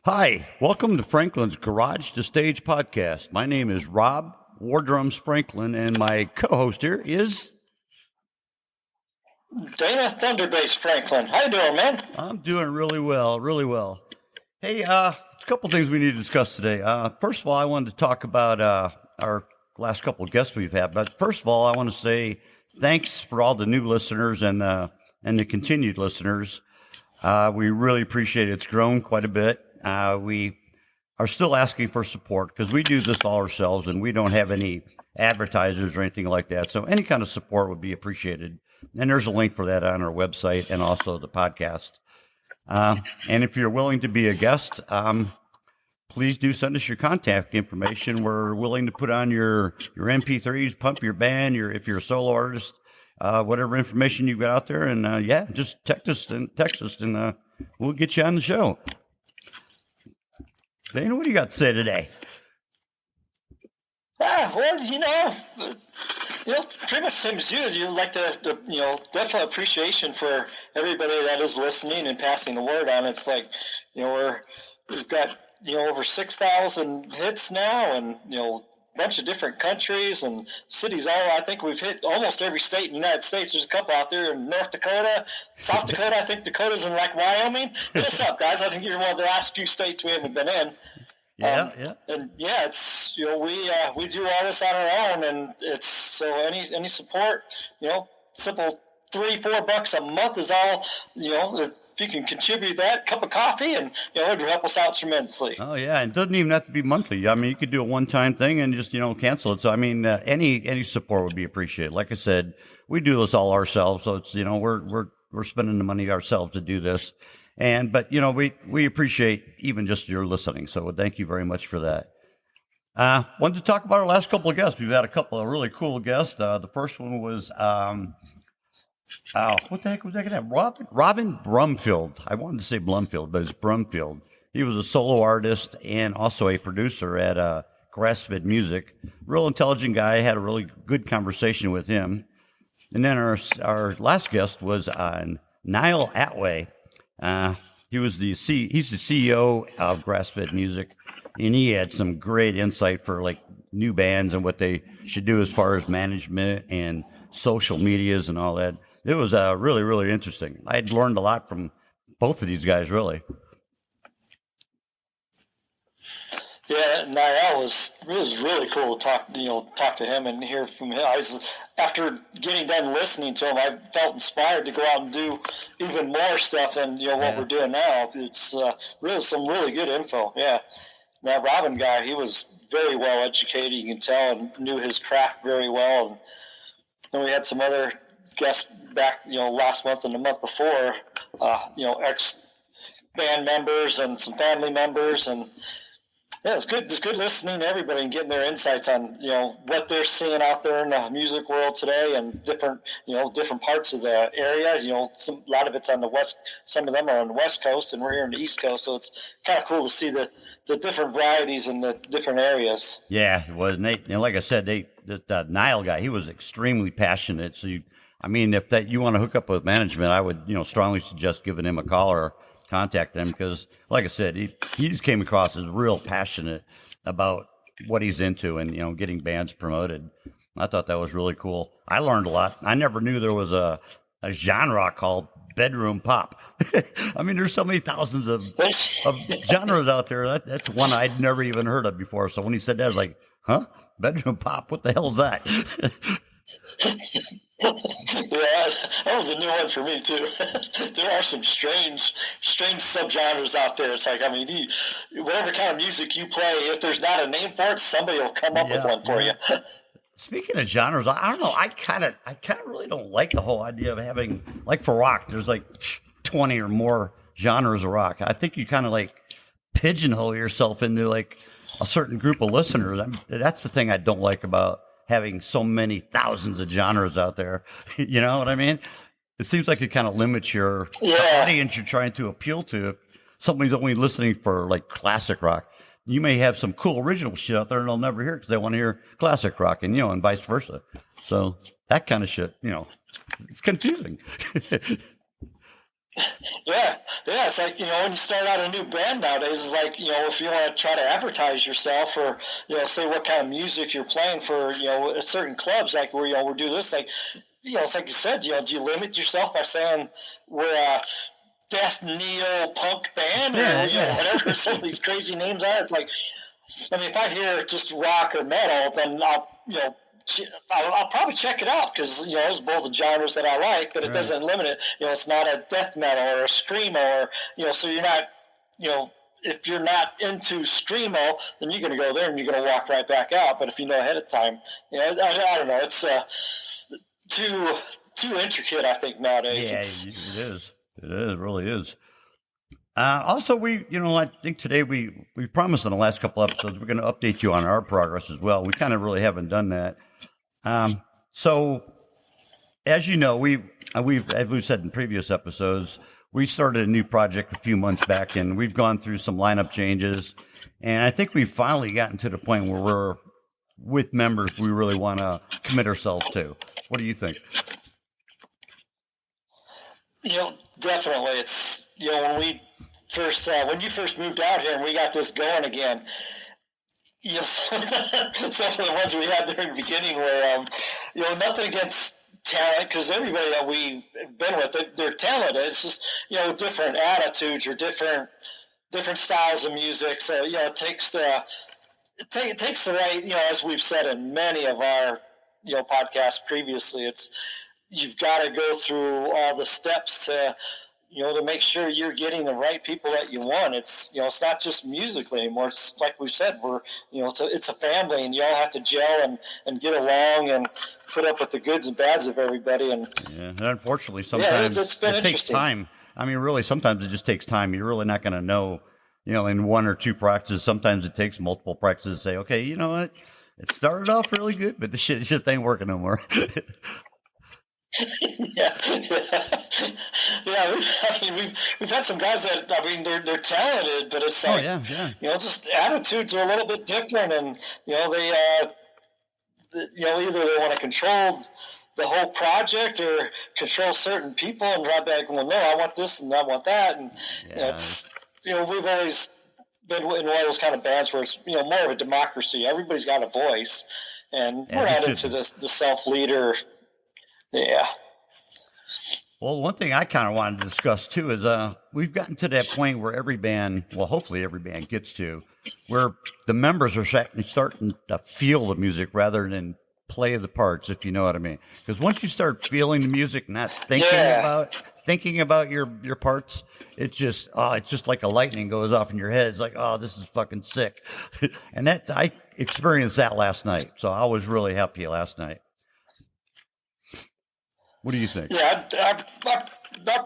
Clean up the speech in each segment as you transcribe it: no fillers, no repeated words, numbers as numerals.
Hi, welcome to Franklin's Garage to Stage podcast. My name is Rob Wardrums Franklin, and my co-host here is Dana Thunderbase Franklin. How you doing, man? I'm doing really well, really well. Hey, a couple things we need to discuss today. First of all, I wanted to talk about our last couple of guests we've had. But first of all, I want to say thanks for all the new listeners and the continued listeners. We really appreciate it. It's grown quite a bit. We are still asking for support because we do this all ourselves and we don't have any advertisers or anything like that. So any kind of support would be appreciated. And there's a link for that on our website and also the podcast. And if you're willing to be a guest, please do send us your contact information. We're willing to put on your MP3s, pump your band, if you're a solo artist, whatever information you've got out there. And just text us and we'll get you on the show. Dana, what do you got to say today? Well, pretty much same as you. You'd like to definitely appreciation for everybody that is listening and passing the word on. It's like, we've got, over 6,000 hits now and, a bunch of different countries and cities. I think we've hit almost every state in the United States. There's a couple out there in North Dakota, South Dakota. I think Dakota's in like Wyoming. Hit us up, guys. I think you're one of the last few states we haven't been in. It's we do all this on our own, and it's so any support, simple $3-4 a month is all. If you can contribute that cup of coffee, and it would help us out tremendously. Oh yeah, it doesn't even have to be monthly. I mean, you could do a one-time thing and just cancel it. So I mean, any support would be appreciated. Like I said, we do this all ourselves, so it's we're spending the money ourselves to do this. But we appreciate even just your listening. So thank you very much for that. Wanted to talk about our last couple of guests. We've had a couple of really cool guests. The first one was what the heck was that gonna have? Robin Brumfield. I wanted to say Blumfield, but it's Brumfield. He was a solo artist and also a producer at GrassFit Music. Real intelligent guy. I had a really good conversation with him. And then our last guest was Nile Atway. He's the CEO of GrassFit Music, and he had some great insight for like new bands and what they should do as far as management and social medias and all that. It was really, really interesting. I had learned a lot from both of these guys, really. Yeah, Nile was really cool to talk to him and hear from him. After getting done listening to him, I felt inspired to go out and do even more stuff than what we're doing now. It's really some really good info. Yeah, that Robin guy, he was very well educated. You can tell, and knew his craft very well. And then we had some other guests back, last month and the month before. Ex band members and some family members and. Yeah, it's good. It's good listening to everybody and getting their insights on what they're seeing out there in the music world today and different parts of the area. A lot of it's on the west. Some of them are on the west coast, and we're here on the east coast. So it's kind of cool to see the different varieties in the different areas. Yeah, it was. And like I said, the Nile guy, he was extremely passionate. So you want to hook up with management, I would strongly suggest giving him a call or contact them because, like I said, he just came across as real passionate about what he's into and getting bands promoted. I thought that was really cool. I learned a lot. I never knew there was a genre called bedroom pop. I mean, there's so many thousands of genres out there. That's one I'd never even heard of before. So when he said that, I was like, huh? Bedroom pop? What the hell is that? Yeah, that was a new one for me too. There are some strange subgenres out there. It's like, I mean, whatever kind of music you play, if there's not a name for it, somebody will come up with one for you. Speaking of genres, I don't know. I kind of really don't like the whole idea of having, like for rock, there's like 20 or more genres of rock. I think you kind of like pigeonhole yourself into like a certain group of listeners. That's the thing I don't like about having so many thousands of genres out there. You know what I mean? It seems like it kind of limits the audience you're trying to appeal to. If somebody's only listening for like classic rock, you may have some cool original shit out there and they'll never hear it because they want to hear classic rock, and and vice versa. So that kind of shit, it's confusing. Yeah, it's like, when you start out a new band nowadays, it's like, if you want to try to advertise yourself or, say what kind of music you're playing for, certain clubs, like where, we'll do this, like, it's like you said, do you limit yourself by saying we're a death neo punk band or, whatever some of these crazy names are? It's like, I mean, if I hear just rock or metal, then I'll probably check it out because it's both the genres that I like, but it doesn't limit it. It's not a death metal or a screamo, or so you're not, if you're not into screamo, then you're going to go there and you're going to walk right back out. But if you know ahead of time, I don't know, it's too intricate, I think, nowadays. Yeah, it is. It really is. Also, I think today we promised in the last couple episodes we're going to update you on our progress as well. We kind of really haven't done that. So, as you know, as we've said in previous episodes, we started a new project a few months back, and we've gone through some lineup changes, and I think we've finally gotten to the point where we're with members we really want to commit ourselves to. What do you think? Definitely. It's when you first moved out here and we got this going again. Some of the ones we had during the beginning were, nothing against talent, because everybody that we've been with, they're talented. It's just, different attitudes or different styles of music. So, it takes the right, as we've said in many of our, podcasts previously, you've got to go through all the steps to make sure you're getting the right people that you want. It's, it's not just musically anymore. It's like we said, it's a family, and you all have to gel and get along and put up with the goods and bads of everybody. And unfortunately, sometimes it's been it takes time. I mean, really, sometimes it just takes time. You're really not going to know, in one or two practices. Sometimes it takes multiple practices to say, okay, you know what? It started off really good, but the shit just ain't working no more. Yeah. We've had some guys that, they're talented, but it's like, just attitudes are a little bit different, and they either they want to control the whole project or control certain people, and drop back, well, no, I want this and I want that, and we've always been in one of those kind of bands where it's more of a democracy. Everybody's got a voice, and we're not into the self-leader. Yeah. Well, one thing I kind of wanted to discuss too is we've gotten to that point where every band, well, hopefully every band gets to, where the members are starting to feel the music rather than play the parts, if you know what I mean. Because once you start feeling the music, not thinking about your parts, it's just like a lightning goes off in your head. It's like, oh, this is fucking sick. And I experienced that last night, so I was really happy last night. What do you think? Yeah, our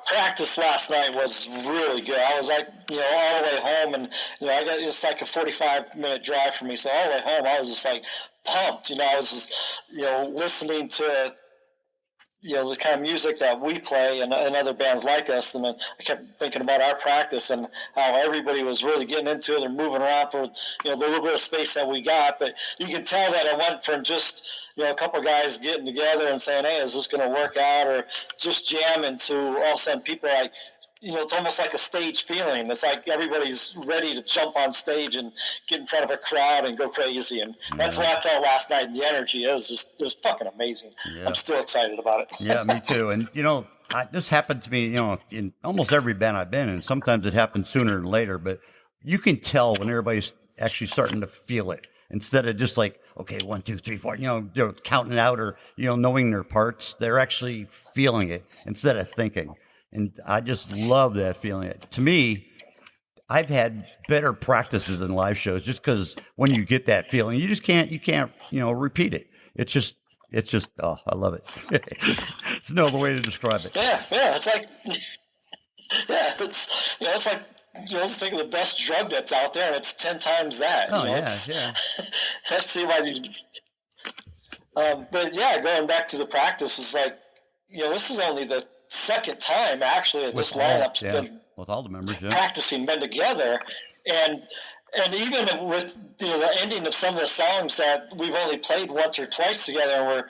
practice last night was really good. I was like, all the way home, and it's like a 45-minute drive for me. So all the way home, I was just like pumped. I was just listening to the kind of music that we play and other bands like us, and then I kept thinking about our practice and how everybody was really getting into it. They're moving around for the little bit of space that we got, but you can tell that it went from just a couple of guys getting together and saying, hey, is this going to work out, or just jamming, to all of a sudden people are like, it's almost like a stage feeling. It's like everybody's ready to jump on stage and get in front of a crowd and go crazy. And that's what I felt last night. The energy, it was fucking amazing. Yeah. I'm still excited about it. Yeah, me too. And, this happened to me, in almost every band I've been in. Sometimes it happens sooner than later, but you can tell when everybody's actually starting to feel it, instead of just like, okay, 1, 2, 3, 4, they're counting out or, knowing their parts. They're actually feeling it instead of thinking. And I just love that feeling. To me, I've had better practices in live shows just because when you get that feeling, you can't, repeat it. It's just, oh, I love it. There's no other way to describe it. Yeah. It's like, it's like, Let's think of the best drug that's out there, and it's 10 times that. Oh, yeah. Let's see why these. But yeah, going back to the practice, it's like, this is only the second time actually that this lineup's been with all the members practicing, been together, and even with the ending of some of the songs that we've only played once or twice together, and we're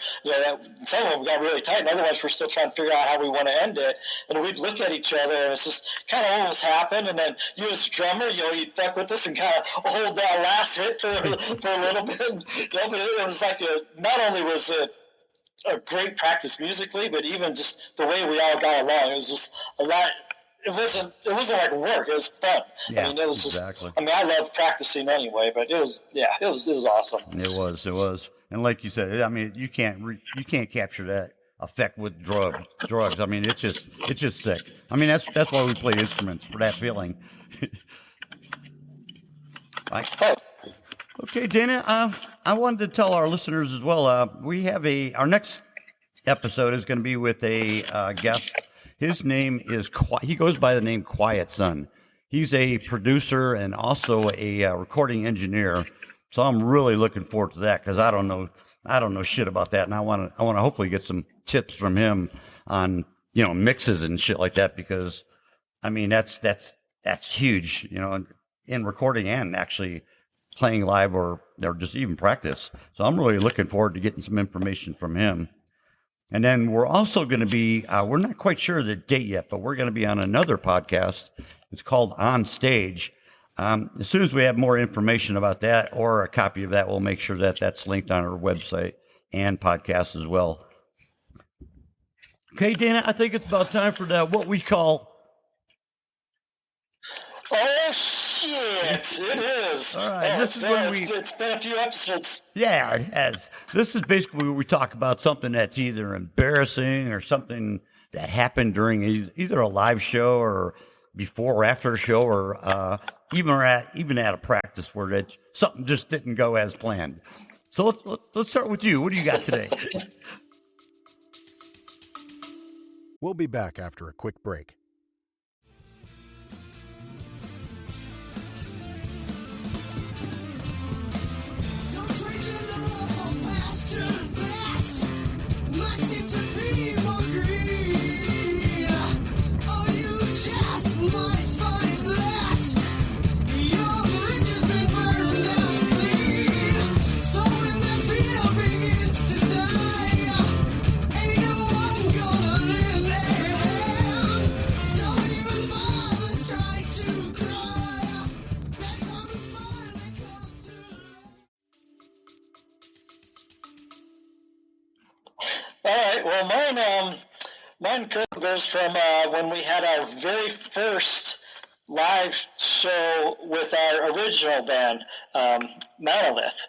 some of them got really tight, and otherwise we're still trying to figure out how we want to end it. And we'd look at each other, and it's just kind of almost happened. And then you as drummer, you'd fuck with us and kind of hold that last hit for a little bit. But it was like not only was it a great practice musically, but even just the way we all got along, it was just a lot. It wasn't like work. It was fun. Yeah, I mean, it was exactly. just. I mean, I love practicing anyway, but it was awesome. It was, and like you said, I mean, you can't capture that effect with drugs. I mean, it's just sick. I mean, that's why we play instruments, for that feeling. Okay, Dana. I wanted to tell our listeners as well. We have our next episode is going to be with a guest. His name is, he goes by the name Quiet Sun. He's a producer and also a recording engineer. So I'm really looking forward to that, because I don't know shit about that. And I want to hopefully get some tips from him on, mixes and shit like that, because I mean, that's huge, in recording and actually playing live or just even practice. So I'm really looking forward to getting some information from him. And then we're also going to be, we're not quite sure the date yet, but we're going to be on another podcast. It's called On Stage. As soon as we have more information about that or a copy of that, we'll make sure that that's linked on our website and podcast as well. Okay, Dana, I think it's about time for what we call... Oh, shit, it is. All right, it's been a few episodes. Yeah, it has. This is basically where we talk about something that's either embarrassing or something that happened during either a live show or before or after a show, or even at a practice where something just didn't go as planned. So let's start with you. What do you got today? We'll be back after a quick break. Well, mine goes from when we had our very first live show with our original band, Monolith.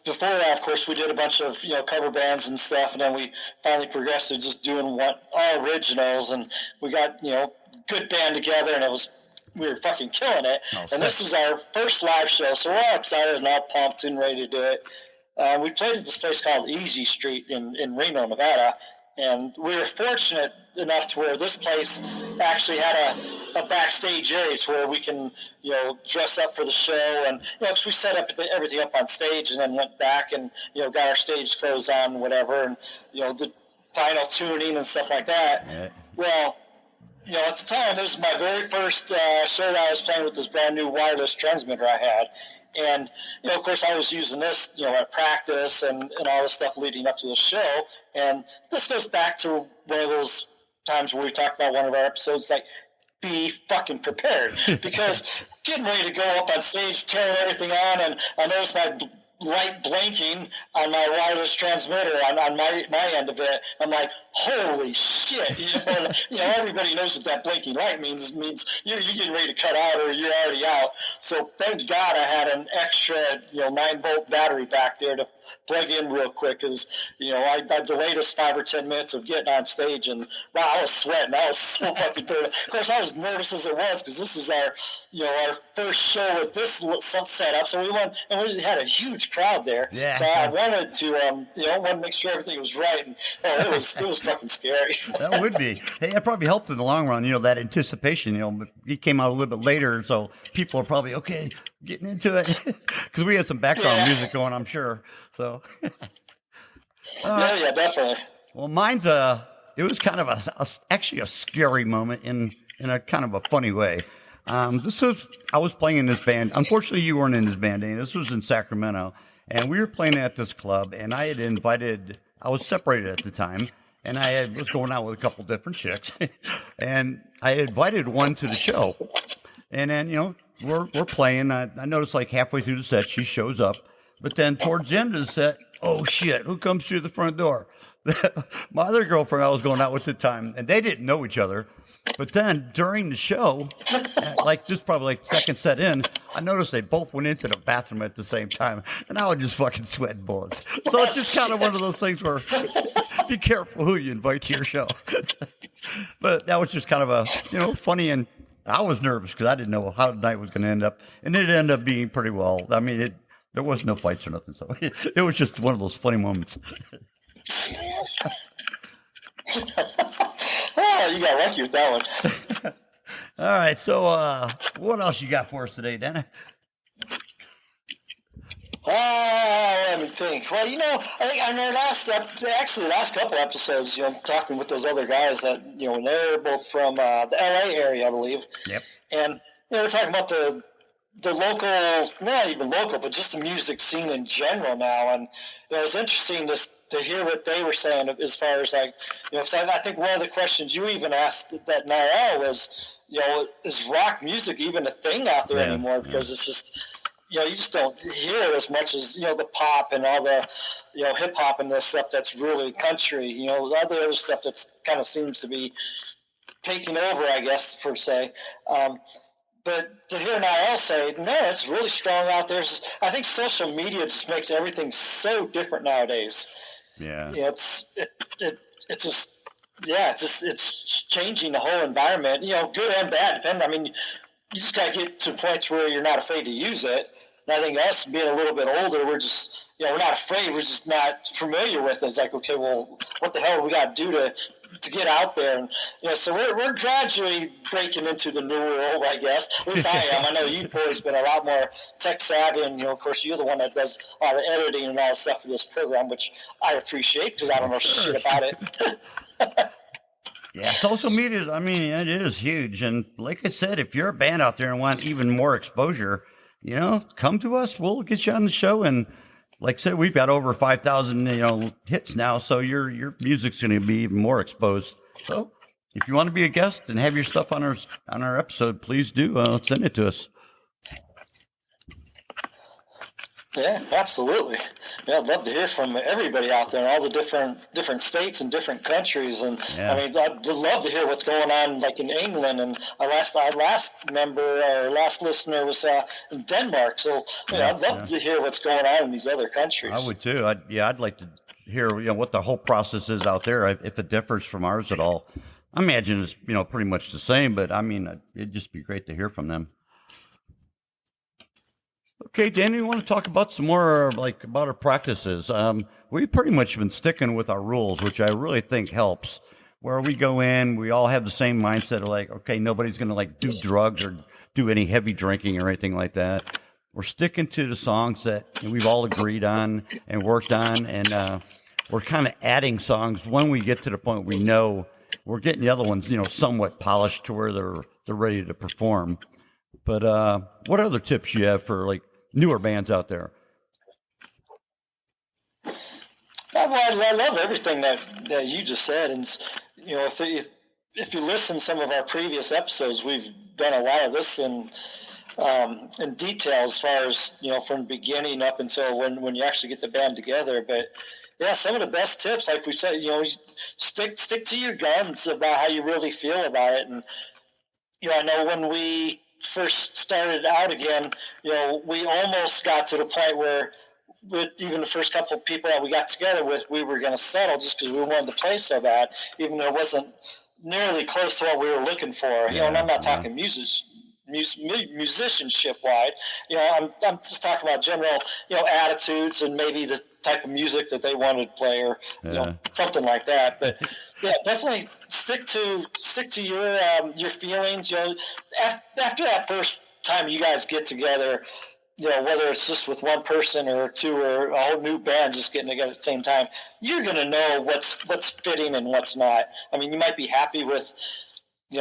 Before that, of course, we did a bunch of cover bands and stuff, and then we finally progressed to just doing our originals, and we got good band together, and we were fucking killing it. And this was our first live show, so we're all excited and all pumped and ready to do it. We played at this place called Easy Street in Reno, Nevada, and we were fortunate enough to where this place actually had a backstage area where we can, dress up for the show, and because we set everything up on stage and then went back and got our stage clothes on, and whatever, and did final tuning and stuff like that. Yeah. Well, at the time, this was my very first show that I was playing with this brand new wireless transmitter I had. And, of course, I was using this, at practice and all this stuff leading up to the show. And this goes back to one of those times where we talked about one of our episodes, like, be fucking prepared. Because getting ready to go up on stage, tearing everything on, and I noticed my light blinking on my wireless transmitter on my end of it. I'm like, holy shit! Everybody knows what that blinking light means. It means you're getting ready to cut out or you're already out. So thank God I had an extra 9-volt battery back there to plug in real quick, because I delayed us 5 or 10 minutes of getting on stage, and wow, I was sweating. I was so fucking nervous. Of course, I was nervous as it was, because this is our first show with this setup. So we went and we had a huge huge crowd there. Yeah. So I wanted to, wanted to make sure everything was right. And it was fucking scary. That would be. Hey, that probably helped in the long run. That anticipation. It came out a little bit later, so people are probably getting into it because we had some background music going, I'm sure. So. Yeah, definitely. Well, mine's it was kind of actually a scary moment in a kind of a funny way. I was playing in this band. Unfortunately, you weren't in this band, Danny. This was in Sacramento, and we were playing at this club, and I was separated at the time, and was going out with a couple different chicks, and I had invited one to the show, and then, we're playing. I noticed like halfway through the set, she shows up, but then towards the end of the set, oh shit, who comes through the front door? My other girlfriend I was going out with at the time, and they didn't know each other. But then during the show, probably second set in, I noticed they both went into the bathroom at the same time, and I was just fucking sweating bullets. So it's just kind of one of those things where be careful who you invite to your show. But that was just kind of a, funny, and I was nervous because I didn't know how the night was going to end up, and it ended up being pretty well. I mean, there was no fights or nothing, so it was just one of those funny moments. Oh, you got lucky with that one. All right, so what else you got for us today, Dana? Let me think. Well, I think on our last couple episodes, talking with those other guys that, they're both from the LA area, I believe. Yep. And we're talking about the local, not even local, but just the music scene in general now. And it was interesting to hear what they were saying as far as so I think one of the questions you even asked that Nile was, is rock music even a thing out there anymore? Because it's just, you just don't hear it as much as, the pop and all the, hip hop and the stuff that's really country, all the other stuff that kind of seems to be taking over, I guess, per se. But to hear Nile say, no, it's really strong out there. I think social media just makes everything so different nowadays. Yeah. It's changing the whole environment, good and bad, depending. I mean, you just got to get to points where you're not afraid to use it. And I think us being a little bit older, we're just, we're not afraid. We're just not familiar with it. It's like, okay, well, what the hell have we got to do to get out there? And, so we're gradually breaking into the new world, I guess. At least I am. I know you've always been a lot more tech savvy, and, of course, you're the one that does all the editing and all the stuff for this program, which I appreciate because I don't know shit about it. Yeah, social media, I mean, it is huge. And like I said, if you're a band out there and want even more exposure, come to us. We'll get you on the show. And like I said, we've got over 5,000, hits now. So your music's going to be even more exposed. So if you want to be a guest and have your stuff on our episode, please do. Send it to us. Yeah, absolutely. Yeah, I'd love to hear from everybody out there in all the different states and different countries. And I mean, I'd love to hear what's going on, like in England. And our last listener was in Denmark. So I'd love to hear what's going on in these other countries. I would too. I'd like to hear what the whole process is out there, if it differs from ours at all. I imagine it's pretty much the same, but I mean, it'd just be great to hear from them. Okay, Danny, we want to talk about some more about our practices. We've pretty much been sticking with our rules, which I really think helps. Where we go in, we all have the same mindset of okay, nobody's going to do drugs or do any heavy drinking or anything like that. We're sticking to the songs that we've all agreed on and worked on, and we're kind of adding songs when we get to the point we know we're getting the other ones, somewhat polished to where they're ready to perform. But what other tips you have for newer bands out there? Well, I love everything that you just said, and if you listen to some of our previous episodes, we've done a lot of this in detail as far as from the beginning up until when you actually get the band together. But yeah, some of the best tips, like we said, stick to your guns about how you really feel about it. And I know when we first started out again, we almost got to the point where with even the first couple of people that we got together with, we were going to settle just because we wanted to play so bad, even though it wasn't nearly close to what we were looking for. And I'm not talking music, musicianship wide. I'm just talking about general, attitudes and maybe the type of music that they wanted to play, or something like that. But yeah, definitely stick to your feelings. After that first time you guys get together, whether it's just with one person or two or a whole new band just getting together at the same time, you're going to know what's fitting and what's not. I mean, you might be happy with,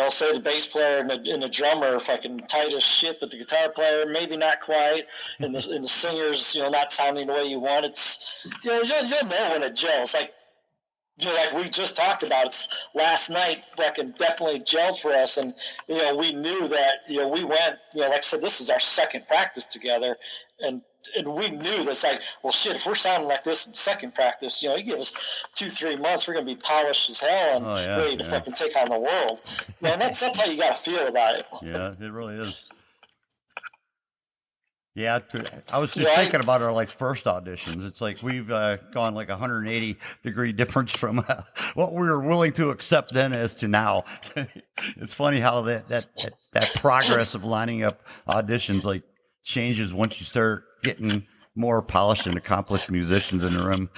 say the bass player and the drummer fucking tight as shit, but the guitar player maybe not quite, and the singer's not sounding the way you want. It's you'll know when it gels. Like like we just talked about, it's last night fucking definitely gelled for us, and we knew that we went like I said, this is our second practice together, and we knew this, like, well shit, if we're sounding like this in second practice, you give us 2-3 months, we're gonna be polished as hell and ready to fucking take on the world. And that's how you gotta feel about it. Yeah, it really is. Yeah, I was just thinking about our first auditions. It's like we've gone 180-degree difference from what we were willing to accept then as to now. It's funny how that progress of lining up auditions changes once you start getting more polished and accomplished musicians in the room.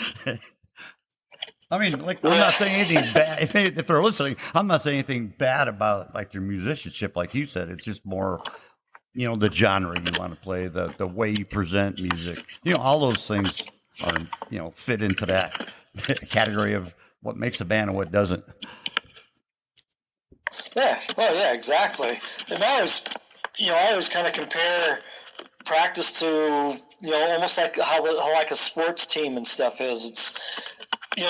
I mean, I'm not saying anything bad. If they're listening, I'm not saying anything bad about their musicianship, like you said. It's just more, the genre you want to play, the way you present music. All those things are, fit into that category of what makes a band and what doesn't. Yeah. Well, yeah, exactly. And I always kind of compare practice to almost like how a sports team and stuff is. It's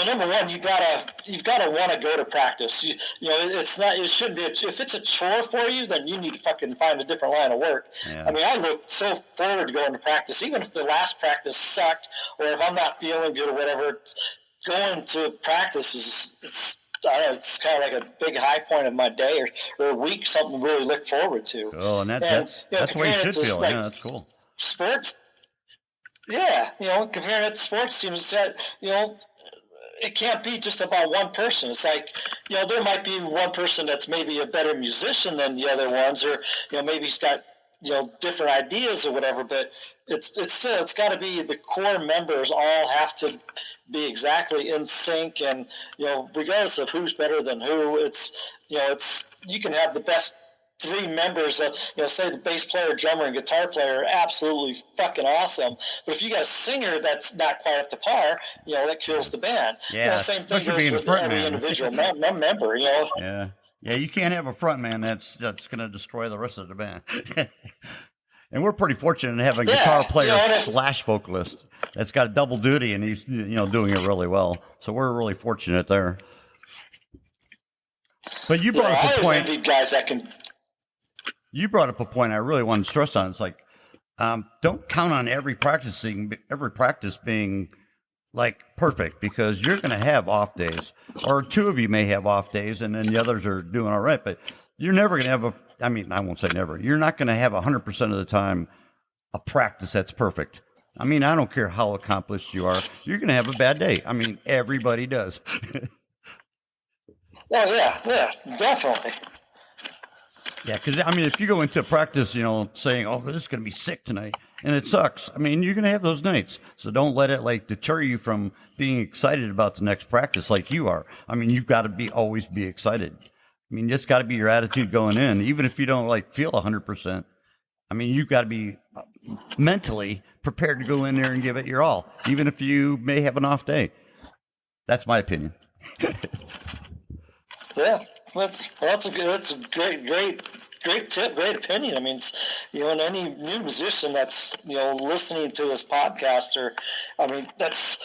number one, you've got to want to go to practice. It shouldn't be if it's a chore for you, then you need to fucking find a different line of work. Yeah. I mean, I look so forward to going to practice, even if the last practice sucked, or if I'm not feeling good or whatever. Going to practice it's kind of like a big high point of my day or a week, something to really look forward to. Oh, and that's the way you should feel. Yeah, that's cool. Sports. Yeah, comparing it to sports teams, it can't be just about one person. It's like, there might be one person that's maybe a better musician than the other ones, or, maybe he's got, different ideas or whatever, but it's got to be the core members all have to be exactly in sync, and, regardless of who's better than who, you can have the best 3 members of, say the bass player, drummer, and guitar player are absolutely fucking awesome. But if you got a singer that's not quite up to par, that kills the band. Yeah. Same thing goes with every individual member, Yeah. Yeah, you can't have a front man that's going to destroy the rest of the band. And we're pretty fortunate in having a guitar player / vocalist that's got a double duty, and he's doing it really well. So we're really fortunate there. But you brought up a point. Guys that can. You brought up a point I really want to stress on. It's like, don't count on every practice being perfect, because you're going to have off days, or 2 of you may have off days, and then the others are doing all right. But you're never going to have I won't say never. You're not going to have 100% of the time a practice that's perfect. I mean, I don't care how accomplished you are. You're going to have a bad day. I mean, everybody does. Oh, yeah, definitely. Yeah, because, if you go into practice, saying, oh, this is going to be sick tonight, and it sucks, you're going to have those nights. So don't let it, deter you from being excited about the next practice like you are. You've got to always be excited. It's got to be your attitude going in, even if you don't, feel 100%. You've got to be mentally prepared to go in there and give it your all, even if you may have an off day. That's my opinion. Yeah. That's a great tip, great opinion. And any new musician that's listening to this podcast, or that's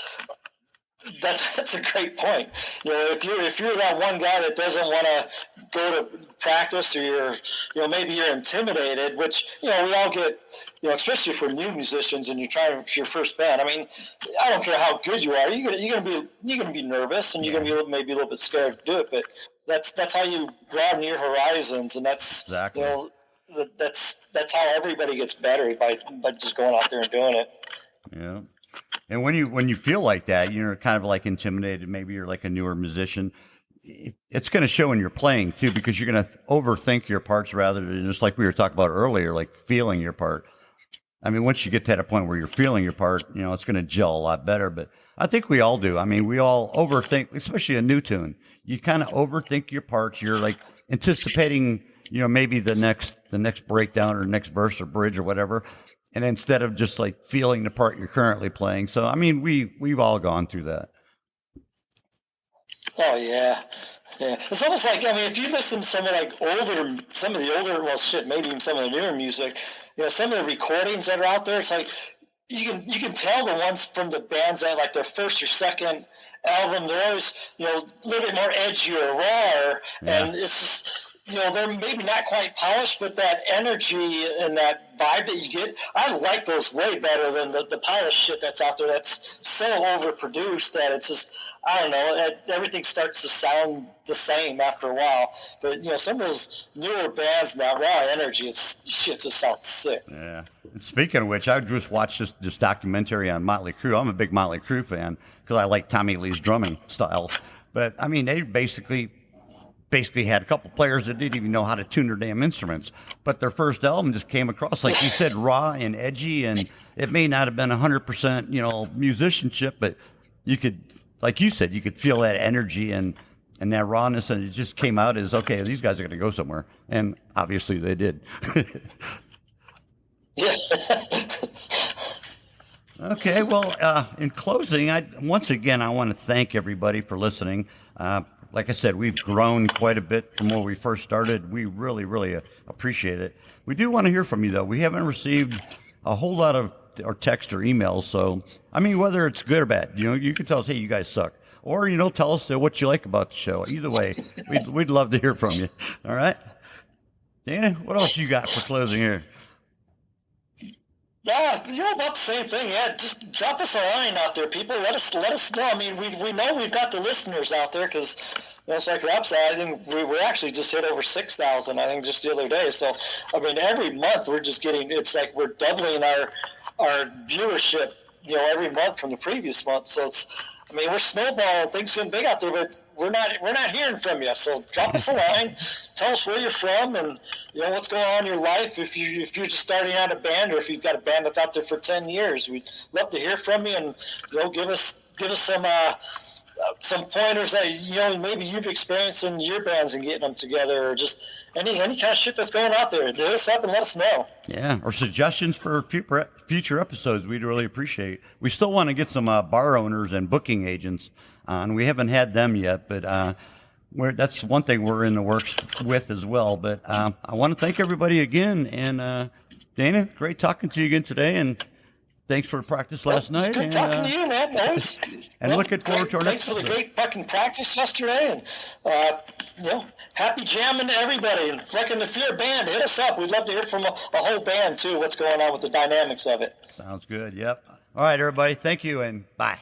a great point. If you're that one guy that doesn't want to go to practice, or maybe you're intimidated, which we all get, especially for new musicians and you're trying for your first band. I don't care how good you are, you're gonna be nervous, and you're gonna be maybe a little bit scared to do it, but that's how you broaden your horizons, and that's exactly. That's how everybody gets better, by just going out there and doing it. Yeah. And when you feel like that, you're kind of intimidated, maybe you're a newer musician, it's going to show in your playing too, because you're going to overthink your parts rather than just like we were talking about earlier, like feeling your part. I mean, once you get to that point where you're feeling your part, it's going to gel a lot better. But I think we all do. I mean, we all overthink, especially a new tune. You kind of overthink your parts. You're like anticipating, maybe the next breakdown or next verse or bridge or whatever. And instead of just like feeling the part you're currently playing. So, I mean, we've all gone through that. Oh yeah. Yeah. It's almost like, I mean, if you listen to some of the older, well shit, maybe even some of the newer music, some of the recordings that are out there, it's like you can tell the ones from the bands that like their first or second album, they're always, a little bit more edgy or raw, and it's just, they're maybe not quite polished, but that energy and that vibe that you get, I like those way better than the polished shit that's out there that's so overproduced that it's just, I don't know, everything starts to sound the same after a while. But, some of those newer bands now, raw energy, shit just sounds sick. Yeah. And speaking of which, I just watched this documentary on Motley Crue. I'm a big Motley Crue fan because I like Tommy Lee's drumming style. But, I mean, they basically had a couple players that didn't even know how to tune their damn instruments. But their first album just came across, like you said, raw and edgy. And it may not have been 100%, musicianship, but you could, like you said, you could feel that energy and that rawness. And it just came out as, okay, these guys are going to go somewhere. And obviously they did. Yeah. Okay, well, in closing, once again, I want to thank everybody for listening. Like I said, we've grown quite a bit from where we first started. We really, really appreciate it. We do want to hear from you, though. We haven't received a whole lot of or text or emails. So, I mean, whether it's good or bad, you can tell us, hey, you guys suck. Or, tell us what you like about the show. Either way, we'd love to hear from you. All right? Dana, what else you got for closing here? Yeah, about the same thing. Yeah, just drop us a line out there, people. Let us know. I mean, we know we've got the listeners out there because, it's like Rob said, I think we actually just hit over 6,000, I think, just the other day. So, I mean, every month we're just getting, it's like we're doubling our viewership, every month from the previous month. So we're snowballing, things getting big out there, but we're not hearing from you. So drop us a line, tell us where you're from, and what's going on in your life. If you're just starting out a band, or if you've got a band that's out there for 10 years, we'd love to hear from you, and give us some pointers that maybe you've experienced in your bands and getting them together, or just any kind of shit that's going out there. Hit us up and let us know. Yeah, or suggestions for future episodes. We'd really appreciate. We still want to get some bar owners and booking agents on. We haven't had them yet, but that's one thing we're in the works with as well. But I want to thank everybody again, and Dana, great talking to you again today, and thanks for the practice last night. It's good talking to you, man. Always. And looking forward to our next episode. Thanks for the great fucking practice yesterday. And, happy jamming to everybody. And fucking, if you're a band, hit us up. We'd love to hear from a whole band, too, what's going on with the dynamics of it. Sounds good. Yep. All right, everybody. Thank you, and bye.